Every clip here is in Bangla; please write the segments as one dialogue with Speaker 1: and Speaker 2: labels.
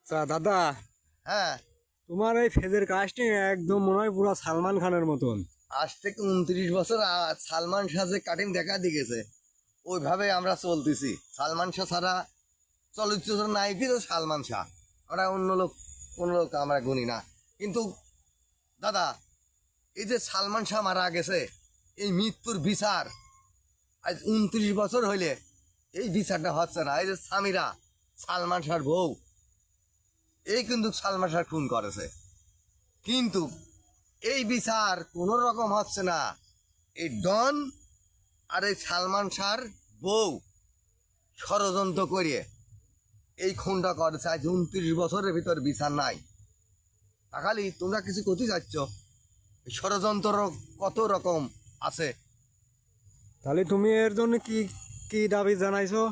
Speaker 1: দাদা,
Speaker 2: হ্যাঁ,
Speaker 1: তোমার এই ফেজের কাস্টিং একদম মনে হয় পুরো সালমান খানের মতন।
Speaker 2: আজ থেকে 29 বছর সালমান শাহ যে কাটিং দেখা দিয়েছে ওইভাবে আমরা চলতেছি। সালমান শাহ ছাড়া চলচ্চিত্র নায়কই তো সালমান শাহ। আমরা অন্য লোক কোনো লোক আমরা গুনি না। কিন্তু দাদা, এই যে সালমান শাহ মারা গেছে, এই মৃত্যুর বিচার আজ 29 বছর হইলে এই বিচারটা হচ্ছে না। এই যে সামিরা, সালমান শাহর বউ, এই কিন্তু সালমান শাহ খুন করেছে, কিন্তু এই বিচার কোন রকম হচ্ছে না। এই ডন আর এই সালমান শাহর বউ ষড়যন্ত্র করিয়ে এই খুনটা করেছে। আজ 29 বছরের ভিতর বিচার নাই। খালি তোমরা কিছু করতে চাচ্ছ, ষড়যন্ত্র কত রকম আছে।
Speaker 1: তাহলে তুমি এর জন্য কি কি দাবি জানাইছো?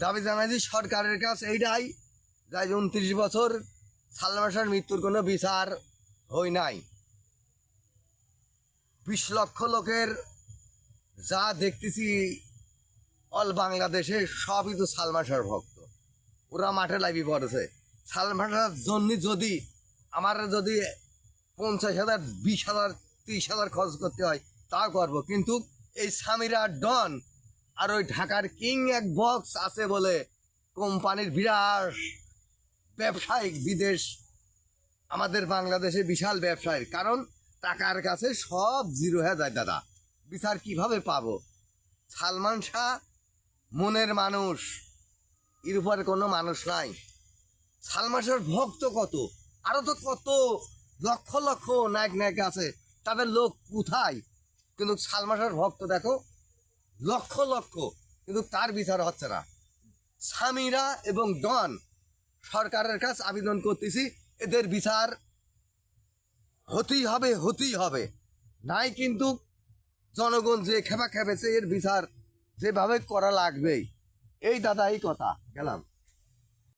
Speaker 2: দাবি জানাইছি সরকারের কাছে এইটাই, যাই 29 বছর সালমান শাহর মৃত্যুর কোনো বিচার হই নাই। 20 লক্ষ লোকের যা দেখতেছি অল বাংলাদেশে সবই তো সালমান শাহর ভক্ত। ওরা মাঠে লাইভি পড়েছে সালমান শাহর জন্য। যদি আমার যদি 50,000, 20,000, 30,000 খরচ করতে হয় তাও করবো, কিন্তু এই সামিরা ডন আর ওই ঢাকার কিং এক বক্স আছে বলে কোম্পানির বিরাট ব্যবসায়িক বিদেশ, আমাদের বাংলাদেশে বিশাল ব্যবসায়ী, কারণ টাকার কাছে সব জিরো হয়ে যায়। দাদা, বিচার কিভাবে পাবো? সালমান শাহ মনের মানুষ, এর উপরে কোনো মানুষ নাই। সালমান শাহর ভক্ত কত, আরো তো কত লক্ষ লক্ষ নায়ক নায়িকা আছে, তাদের লোক কোথায়? কিন্তু সালমান শাহর ভক্ত দেখো লক্ষ লক্ষ, কিন্তু তার বিচার হচ্ছে না। সামিরা এবং ডন সরকারের কাছে আবেদন করতেছি, এদের বিচার হতেই হবে, হতেই হবে। নাই কিন্তু জনগণ যে খেপা খেপেছে, এর বিচার যেভাবে করা লাগবেই। এই দাদা, এই কথা গেলাম।